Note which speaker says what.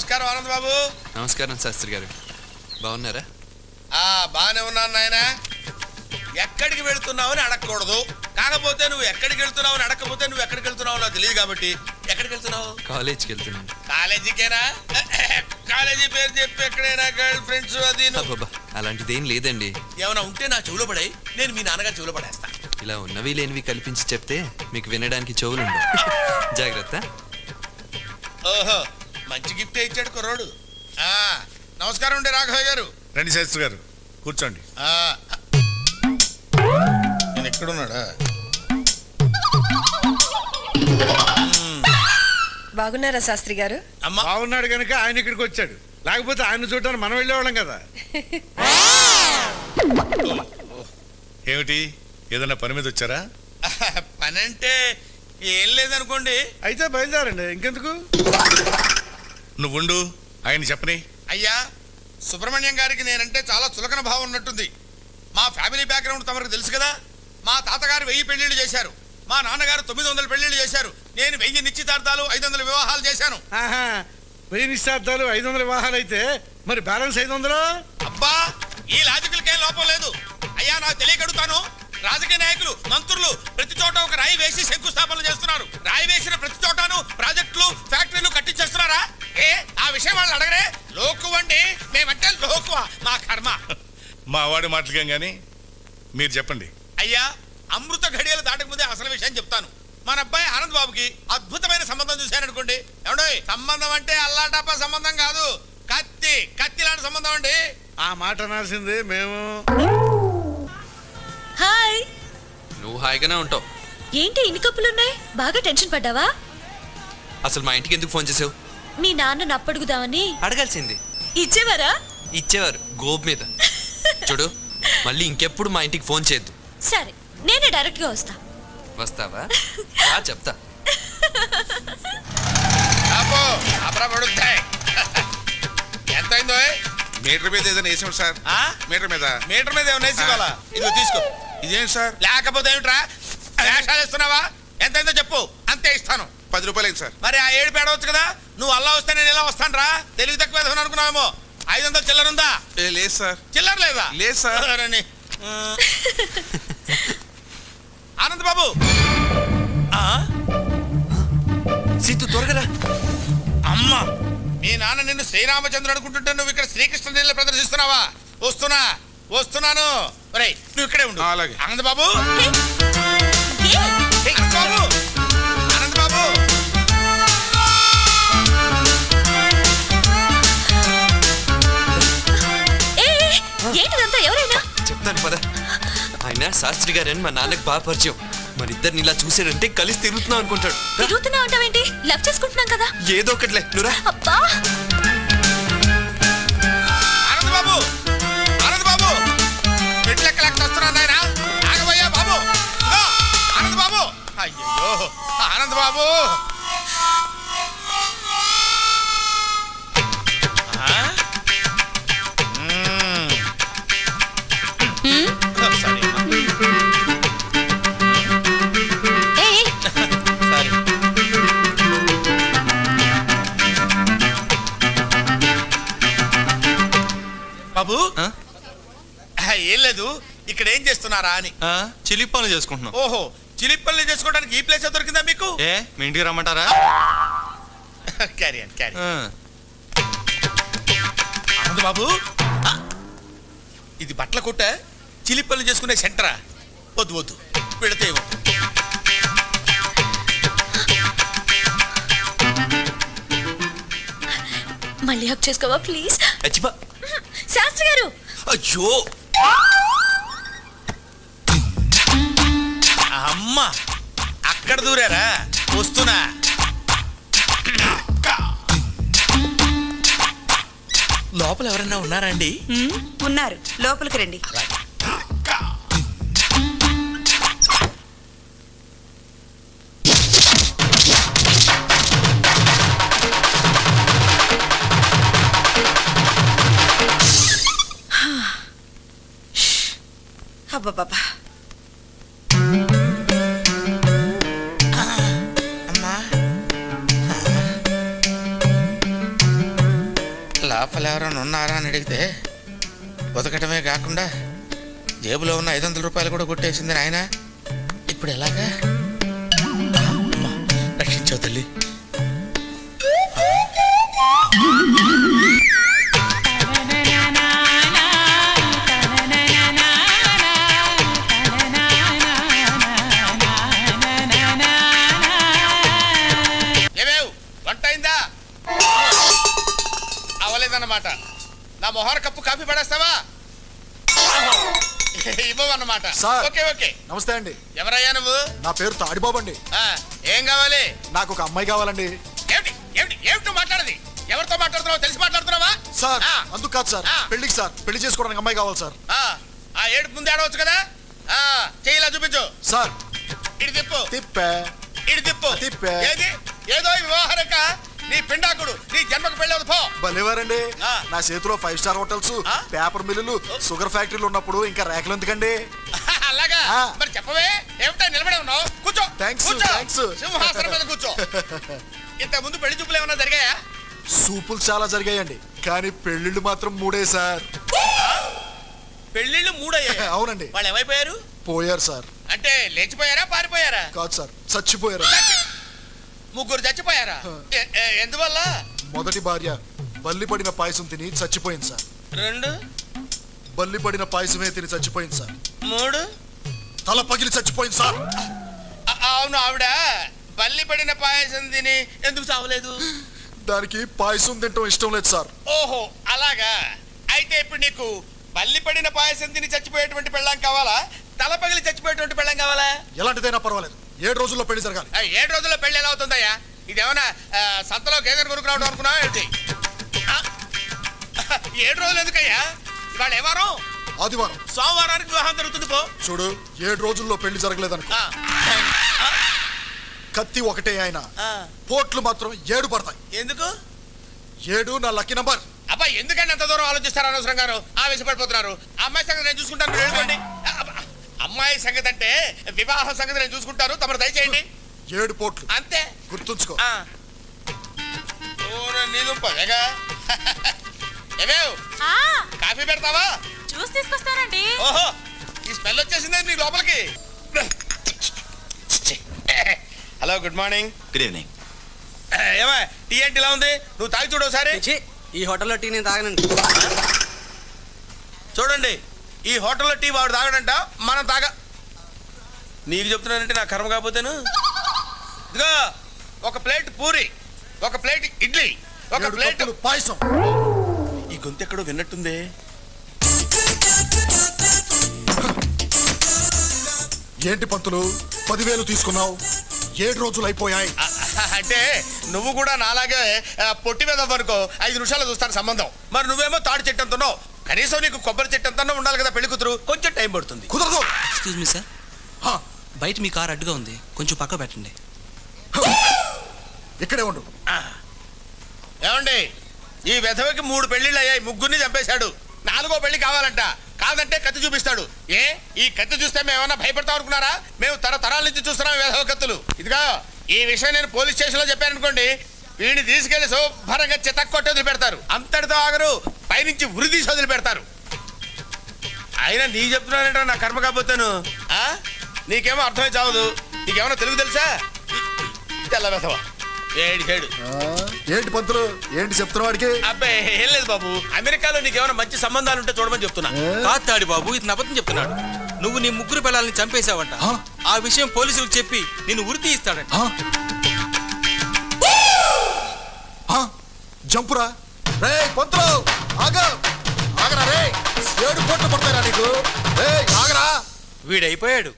Speaker 1: నమస్కారం ఆనంద్ బాబు.
Speaker 2: నమస్కారం శాస్త్రి గారు, బాగున్నారా?
Speaker 1: బాగానే ఉన్నాను నాయన. ఎక్కడికి వెళుతున్నావని అడగకూడదు, కాకపోతే నువ్వు ఎక్కడికి వెళ్తున్నావని అడగకపోతే నువ్వు ఎక్కడికి వెళ్తున్నావు నాకు తెలియదు కాబట్టి ఎక్కడికి వెళ్తున్నావు?
Speaker 2: కాలేజీకి వెళ్తున్నాను.
Speaker 1: కాలేజీకేనా? కాలేజీ పేరు చెప్పి ఎక్కడైనా గర్ల్ ఫ్రెండ్స్ అది
Speaker 2: అలాంటిది ఏం లేదండి.
Speaker 1: ఏమైనా ఉంటే నా చెవులో పడాయి, నేను మీ నాన్నగారు చెవులో పడేస్తా.
Speaker 2: ఇలా ఉన్నవి లేనివి కల్పించి చెప్తే మీకు వినడానికి చెవులుండవు. జాగ్రత్త.
Speaker 1: ఓహో, మంచి గిఫ్ట్ ఇచ్చాడు కుర్రోడు. నమస్కారం అండి రాఘవయ్య గారు.
Speaker 3: రండి శాస్త్రి గారు, కూర్చోండి.
Speaker 1: నేను ఎక్కడున్నాడా?
Speaker 4: బాగున్నారా శాస్త్రి గారు?
Speaker 3: బాగున్నాడు కనుక ఆయన ఇక్కడికి వచ్చాడు, లేకపోతే ఆయన చూడడానికి మనం వెళ్ళేవాళ్ళం కదా. ఏమిటి, ఏదన్నా పని మీద వచ్చారా?
Speaker 1: పని అంటే ఏం లేదనుకోండి.
Speaker 3: అయితే బయలుదేరండి, ఇంకెందుకు. నువ్వుండు, ఆయన చెప్పని.
Speaker 1: అయ్యా, సుబ్రహ్మణ్యం గారికి నేనంటే చాలా చులకన భావం ఉన్నట్టుంది. మా ఫ్యామిలీ బ్యాక్గ్రౌండ్ తమకు తెలుసు కదా. మా తాతగారు 1000 పెళ్లిళ్ళు చేశారు, మా నాన్నగారు 900 పెళ్లిళ్ళు చేశారు, నేను 1000 నిశ్చితార్థాలు 500 వివాహాలు చేశాను.
Speaker 3: 1000 నిశ్చితార్థాలు 500 వివాహాలు అయితే మరి బ్యాలెన్స్ 500?
Speaker 1: అబ్బా, ఈ లాజికల్కేం లోపం లేదు. అయ్యా, నాకు తెలియకడుగుతాను, రాజకీయ నాయకులు మంత్రులు ప్రతి చోట ఒక రాయి వేసి శంకుస్థాపనలు చేస్తున్నారు. రాయి వేసిన ప్రతి చోటను ప్రాజెక్టులు ఫ్యాక్టరీలు కట్టించేస్తున్నారా? ఆ విషయం వాళ్ళు అడగరే. లోకువ అండి, మేమంటే లోకువ, మా కర్మ.
Speaker 3: మా వాడి మాటలకేం గాని మీరు చెప్పండి.
Speaker 1: అయ్యా, అమృత ఘడియలు దాటకముందే అసలు విషయం చెప్తాను. మన అబ్బాయి ఆనంద్ బాబుకి అద్భుతమైన సంబంధం చూశారనుకోండి. ఏమండో, సంబంధం అంటే అల్లాటప్ప సంబంధం కాదు, కత్తి లాంటి సంబంధం అండి.
Speaker 3: ఆ మాట అనాల్సిందే మేము.
Speaker 4: హాయ్.
Speaker 2: నువ్వు హాయిగానే ఉంటావు.
Speaker 4: ఏంటి ఇన్ని కప్పులున్నాయి? బాగా టెన్షన్ పడ్డావా?
Speaker 2: అసలు మా ఇంటికి ఎందుకు ఫోన్ చేసావు?
Speaker 4: మీ నాన్న నప్పడుగుదామని.
Speaker 2: అడగాల్సింది.
Speaker 4: ఇచ్చేవారా?
Speaker 2: ఇచ్చేవారు, గోబ్ మీద. చూడు, మళ్ళీ ఇంకెప్పుడు మా ఇంటికి ఫోన్ చేయొద్దు.
Speaker 4: సరే, నేనే డైరెక్ట్ గా వస్తా.
Speaker 2: వస్తావా? చెప్తా.
Speaker 1: ఎంత అయిందో?
Speaker 3: మీటర్ మీద ఏదైనా వేసాం సార్. మీటర్ మీద
Speaker 1: ఏమైనా వేసి ఇవ్వాలా? ఇదిగో తీసుకో.
Speaker 3: ఇదేంటి సార్?
Speaker 1: లేకపోతే ఏమిట్రా, వేషాలు ఇస్తున్నావా? ఎంత అయిందో చెప్పు, అంతే ఇస్తాను.
Speaker 3: 10 రూపాయలు సార్.
Speaker 1: మరి ఆ 7 పేడవచ్చు కదా. నువ్వు అల్లా వస్తే నేను ఎలా వస్తాను రా? తెలివి తక్కువ వేద్దాం అనుకున్నావేమో. 500 చిల్లర ఉందా?
Speaker 3: లేదు సార్.
Speaker 1: చిల్లర లేదా?
Speaker 3: లేదు సార్.
Speaker 1: ఆనంద్ బాబు,
Speaker 2: సీతు త్వరగా.
Speaker 1: అమ్మా, మీ నాన్న నిన్ను శ్రీరామచంద్రుడు అనుకుంటుంటే నువ్వు ఇక్కడ శ్రీకృష్ణ నీళ్ళ ప్రదర్శిస్తున్నావా? వస్తున్నాను. నువ్వు ఇక్కడే ఉండు.
Speaker 3: అలాగే.
Speaker 1: ఆనంద్ బాబు, ఆనంద్ బాబు,
Speaker 4: ఏంటిదంతా? ఎవరైనా
Speaker 2: చెప్తాను పద. ఆయన శాస్త్రి గారని మా నాన్నకు బాగా పరిచయం. మరి ఇద్దరిని ఇలా చూసాడంటే కలిసి తిరుగుతున్నాం అనుకుంటాడు.
Speaker 4: తిరుగుతున్నావు అంటావేంటి? లవ్ చేసుకుంటున్నాం కదా.
Speaker 2: ఏదో ఒకటిలే, నువ్వురా.
Speaker 4: అబ్బా,
Speaker 1: ఆనంద్ బాబు, మెట్లెక్కలేక వస్తున్నాను నాయనా. ఆగబోయా బాబు. ఆనంద్ బాబు, అయ్యో ఆనంద్ బాబు. బాబు, ఏం లేదు, ఇక్కడ ఏం చేస్తున్నారా అని.
Speaker 5: చిలిపి పనులు చేసుకుంటున్నాం.
Speaker 1: ఓహో, చిలిపి పనులు చేసుకోవడానికి ఈ ప్లేస్ దొరికిందా మీకు?
Speaker 5: మీ ఇంటికి రమ్మంటారా?
Speaker 1: క్యారీ ఆనంద్ బాబు, ఇది బట్టల కొట్ట, చిలిపి పనులు చేసుకునే సెంటరా? వద్దు, పెడితే
Speaker 4: మళ్ళీ హక్ చేసుకోవా ప్లీజ్?
Speaker 2: అచ్చిపా.
Speaker 4: శాస్త్రి గారు.
Speaker 2: అయ్యో
Speaker 1: అమ్మా, అక్కడ దూరారా? వస్తున్నా. లోపల ఎవరన్నా ఉన్నారా అండి?
Speaker 6: ఉన్నారు, లోపలికి రండి. అబ్బబ్బబ్బా,
Speaker 1: లోపల ఎవరైనా ఉన్నారా అని అడిగితే బతకటమే కాకుండా జేబులో ఉన్న 500 రూపాయలు కూడా కొట్టేసింది నాయన. ఇప్పుడు ఎలాగా? అమ్మా, రక్షించావు తల్లి. ఏమేవ్, వంట అయిందా? అవలేదన్నమాట. నా మొహర కప్పు కాఫీ పడేస్తావా? ఇవ్వమన్నమాట.
Speaker 7: సార్.
Speaker 1: Okay okay.
Speaker 7: నమస్తే అండి.
Speaker 1: ఎవరయ్యా నువ్వు?
Speaker 7: నా పేరు తాడిబాబు అండి.
Speaker 1: ఆ, ఏం కావాలి?
Speaker 7: నాకు ఒక అమ్మాయి కావాలండి.
Speaker 1: ఏమిటి ఏమిటి ఏమిటి నువ్వు మాట్లాడేది? ఎవరితో మాట్లాడుతున్నావు? తెలిసి మాట్లాడుతున్నావా?
Speaker 7: సార్
Speaker 1: ఆ,
Speaker 7: అందుకు కాదు సార్,
Speaker 1: ఆ.
Speaker 7: పెళ్లికి సార్, పెళ్లి చేసుకోవడానికి అమ్మాయి కావాలి సార్.
Speaker 1: ఆ ఏడుపు ముందు ఆడవచ్చు కదా. చెయ్యిలా చూపించు.
Speaker 7: సార్
Speaker 1: ఇటు తిప్పు.
Speaker 7: తిప్పే
Speaker 1: ఇటు తిప్పు.
Speaker 7: తిప్పే.
Speaker 1: ఏది? ఏదో ఈ వివాహరక నీ పిండాకుడు నీ జన్మకు పెళ్ళవదు పో.
Speaker 7: భలేవారండి.
Speaker 1: ఆ.
Speaker 7: నా చేతిలో 5 స్టార్ హోటల్స్,
Speaker 1: ఆ.
Speaker 7: పేపర్ మిల్లులు, షుగర్ ఫ్యాక్టరీలు ఉన్నప్పుడు ఇంకా రేఖలు ఎందుకండి?
Speaker 1: అలాగా?
Speaker 7: ఆ.
Speaker 1: మరి చెప్పవే, ఏమిటా నిలబడి ఉన్నావు? కూర్చో.
Speaker 7: థాంక్స్,
Speaker 1: కూర్చో.
Speaker 7: థాంక్స్.
Speaker 1: సింహాసనం మీద కూర్చో. ఇంత ముందు పెళ్లి చూపులు ఏమన్నా జరిగాయా?
Speaker 7: సూపులు చాలా జరిగాయండి, కానీ పెళ్లిళ్ళు మాత్రం 3 సార్.
Speaker 1: పెళ్లిళ్ళు 3 అయ్యాయి.
Speaker 7: అవునండి.
Speaker 1: వాళ్ళు ఏమైపోయారు?
Speaker 7: పోయారు సార్.
Speaker 1: అంటే లేచిపోయారా పారిపోయారా?
Speaker 7: కాదు సార్, చచ్చిపోయారు.
Speaker 1: ముగ్గురు చచ్చిపోయారా? ఎందువల్ల?
Speaker 7: మొదటి భార్య బల్లి పడిన పాయసం తిని చచ్చిపోయింది సార్.
Speaker 1: 2,
Speaker 7: బల్లి పడిన పాయసమే తిని చచ్చిపోయింది సార్.
Speaker 1: 3.
Speaker 7: తల పగిలి చచ్చిపోయింది సార్.
Speaker 1: అవును, ఆవిడ బల్లి పడిన పాయసం తిని ఎందుకు చావలేదు?
Speaker 7: దానికి పాయసం తింటం ఇష్టం లేదు సార్.
Speaker 1: ఓహో, అలాగా. అయితే ఇప్పుడు నీకు బల్లి పడిన పాయసం తిని చచ్చిపోయేటువంటి పెళ్ళాం కావాలా, తల పగిలి చచ్చిపోయేటువంటి పెళ్ళాం కావాలా?
Speaker 7: ఎలాంటిదైనా పర్వాలేదు, 7 రోజుల్లో పెళ్లి జరగాలి.
Speaker 1: 7 రోజుల్లో పెళ్లి ఎలా అవుతుందయ్యా? ఇదేమన్నా సంతలో గేదెను కొనుక్కురావడం అనుకున్నావా ఏంటి? 7 రోజులు ఎందుకయ్యా? ఇవాళ ఏ వారం?
Speaker 7: ఆదివారం.
Speaker 1: సోమవారానికి వివాహం జరుగుతుంది పో.
Speaker 7: చూడు, 7 రోజుల్లో పెళ్లి జరగలేదనుకో,
Speaker 1: ఆ,
Speaker 7: కత్తి ఒకటే ఆయన,
Speaker 1: ఆ.
Speaker 7: పోట్లు మాత్రం 7 పడతాయి.
Speaker 1: ఎందుకు?
Speaker 7: 7 నా లక్కీ నంబర్.
Speaker 1: అబ్బా, ఎందుకంటే అంత దూరం ఆలోచిస్తారు అనవసరంగాను? ఆవేశపడిపోతున్నారు. అమ్మాయి సంగతి నేను చూసుకుంటాను, మీరు వెళ్ళిపోండి. అమ్మాయి సంగతి అంటే వివాహం సంగతి నేను చూసుకుంటాను, తమరు దయచేయండి.
Speaker 7: 7 పోట్లు
Speaker 1: అంతే.
Speaker 7: గుర్తుంచుకో.
Speaker 1: నీదు పదగా. ఏమేవ్, కాఫీ పెడతావా?
Speaker 4: చూసి తీసుకొస్తానండి.
Speaker 1: ఓహో, ఈ స్మెల్ వచ్చేసిందే నీ లోపలికి. Hello, good morning.
Speaker 2: Good evening.
Speaker 1: ఏమా, టీ ఏంటి ఇలా ఉంది? నువ్వు తాగి చూడు ఒకసారి.
Speaker 8: ఈ హోటల్లో టీ నేను తాగనండి.
Speaker 1: చూడండి, ఈ హోటల్లో టీ వాడు తాగడంట, మనం తాగ. నీకు చెప్తున్నానంటే నా కర్మ కాకపోతేను. ఇదిగో, ఒక ప్లేట్ పూరి, ఒక ప్లేట్ ఇడ్లీ, ఒక
Speaker 7: 7
Speaker 1: ప్లేట్
Speaker 7: కప్పులు పాయసం.
Speaker 1: ఈ గొంతు ఎక్కడో విన్నట్టుంది.
Speaker 7: ఏంటి పంతులు 10,000 తీసుకున్నావు? 7 రోజులు అయిపోయాయి.
Speaker 1: అంటే నువ్వు కూడా నాలాగే పొట్టి మీద వరకు 5 నిమిషాలు చూస్తాను సంబంధం. మరి నువ్వేమో తాడి చెట్టు అంటున్నావు. కనీసం నీకు కొబ్బరి చెట్టు అంతా ఉండాలి కదా పెళ్లి కూతురు. కొంచెం టైం పడుతుంది.
Speaker 7: కుదరదు.
Speaker 8: ఎక్స్క్యూజ్ మీ సార్,
Speaker 7: హా,
Speaker 8: బయట మీ కార్ అడ్డుగా ఉంది, కొంచెం పక్క పెట్టండి.
Speaker 7: ఇక్కడే ఉండు.
Speaker 1: ఏమండి, ఈ వెధవకి 3 పెళ్లిళ్ళు అయ్యాయి, ముగ్గురిని చంపేశాడు. 4వ పెళ్లి కావాలంట. కాదంటే కత్తి చూపిస్తాడు. ఈ కత్తి చూస్తే మేము ఏమన్నా భయపడతాం అనుకున్నారా? మేము తరతరాల నుంచి చూస్తున్నాం వెధవ కత్తులు. ఇదిగా ఈ విషయం నేను పోలీస్ స్టేషన్ లో చెప్పాను అనుకోండి, వీడిని తీసుకెళ్లి శుభ్రంగా చితక్కొట్టి వదిలి పెడతారు. అంతటితో ఆగరు, పైనుంచి ఉరి తీసి వదిలి పెడతారు. అయినా నీ చెప్తున్నానంటే నా కర్మ కాకపోతాను. నీకేమో అర్థమై చావదు. నీకేమన్నా తెలుగు తెలుసా? తెల్ల వెధవ ఏడు.
Speaker 7: ఏంటి పంతులు, ఏంటి చెప్తున్నా వాడికి?
Speaker 1: అబ్బాయి ఏం లేదు బాబు, అమెరికాలో నీకేమైనా మంచి సంబంధాలు ఉంటే చూడమని చెప్తున్నా.
Speaker 8: కాదు తాడి బాబు, ఇతను అబద్ధం చెప్తున్నాడు. నువ్వు నీ 3 పిల్లల్ని చంపేశావంట.
Speaker 7: ఆ?
Speaker 8: ఆ విషయం పోలీసులకు చెప్పి నిన్ను ఉరి తీయిస్తాడంట.
Speaker 7: జంపురా రే పంతులు, ఆగరా రే. 7 పోట్లు పడతాయిరా నీకు. ఆగరా.
Speaker 8: వీడైపోయాడు.